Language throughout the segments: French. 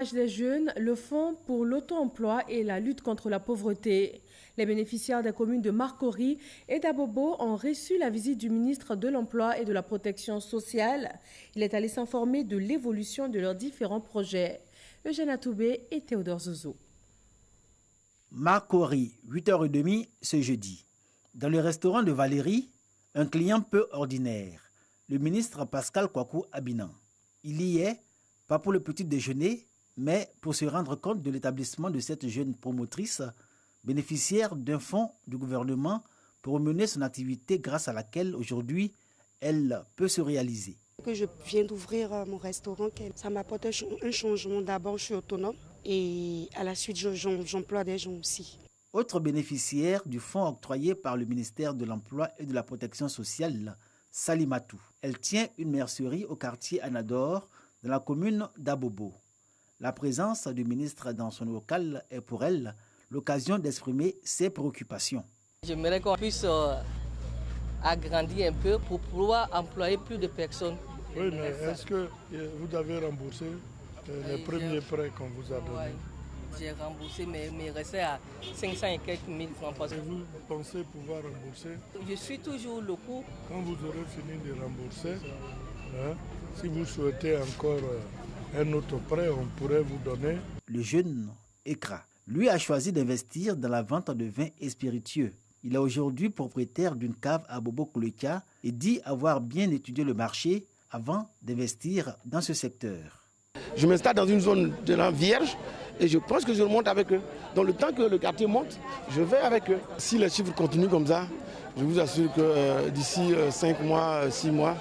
Des jeunes, le Fonds pour l'auto-emploi et la lutte contre la pauvreté. Les bénéficiaires des communes de Marcory et d'Abobo ont reçu la visite du ministre de l'Emploi et de la Protection sociale. Il est allé s'informer de l'évolution de leurs différents projets. Eugène Atoubé et Théodore Zozo. Marcory, 8h30 ce jeudi. Dans le restaurant de Valérie, un client peu ordinaire, le ministre Pascal Kwaku Abinan. Il y est, pas pour le petit déjeuner, mais pour se rendre compte de l'établissement de cette jeune promotrice, bénéficiaire d'un fonds du gouvernement pour mener son activité grâce à laquelle aujourd'hui elle peut se réaliser. Que je viens d'ouvrir mon restaurant, ça m'apporte un changement. D'abord, je suis autonome et à la suite, j'emploie des gens aussi. Autre bénéficiaire du fonds octroyé par le ministère de l'Emploi et de la Protection sociale, Salimatou. Elle tient une mercerie au quartier Anador, dans la commune d'Abobo. La présence du ministre dans son local est pour elle l'occasion d'exprimer ses préoccupations. J'aimerais qu'on puisse agrandir un peu pour pouvoir employer plus de personnes. Oui, mais est-ce que vous avez remboursé les premiers prêts qu'on vous a donnés? J'ai remboursé, mais il restait à 500 et quelques mille francs. Et vous pensez pouvoir rembourser? Je suis toujours le coup. Quand vous aurez fini de rembourser, si vous souhaitez encore un autre prêt, on pourrait vous donner. Le jeune Ekra, lui, a choisi d'investir dans la vente de vins et spiritueux. Il est aujourd'hui propriétaire d'une cave à Bobo-Koulekia et dit avoir bien étudié le marché avant d'investir dans ce secteur. Je m'installe dans une zone de la vierge et je pense que je remonte avec eux. Dans le temps que le quartier monte, je vais avec eux. Si les chiffres continuent comme ça, je vous assure que d'ici 5 mois, 6 mois,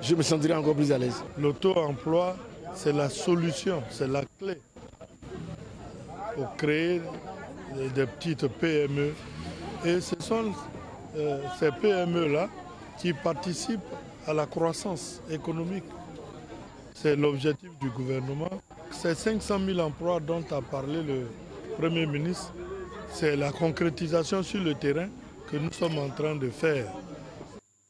je me sentirai encore plus à l'aise. L'auto-emploi, c'est la solution, c'est la clé pour créer des petites PME. Et ce sont ces PME-là qui participent à la croissance économique. C'est l'objectif du gouvernement. Ces 500 000 emplois dont a parlé le Premier ministre, c'est la concrétisation sur le terrain que nous sommes en train de faire.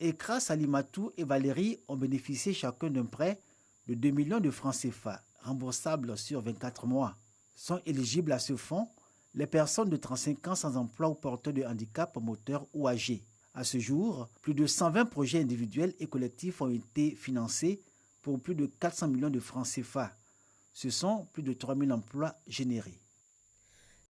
Ekra, Salimatou et Valérie ont bénéficié chacun d'un prêt de 2 millions de francs CFA, remboursables sur 24 mois. Sont éligibles à ce fonds les personnes de 35 ans sans emploi ou porteurs de handicap moteur ou âgés. À ce jour, plus de 120 projets individuels et collectifs ont été financés pour plus de 400 millions de francs CFA. Ce sont plus de 3 000 emplois générés.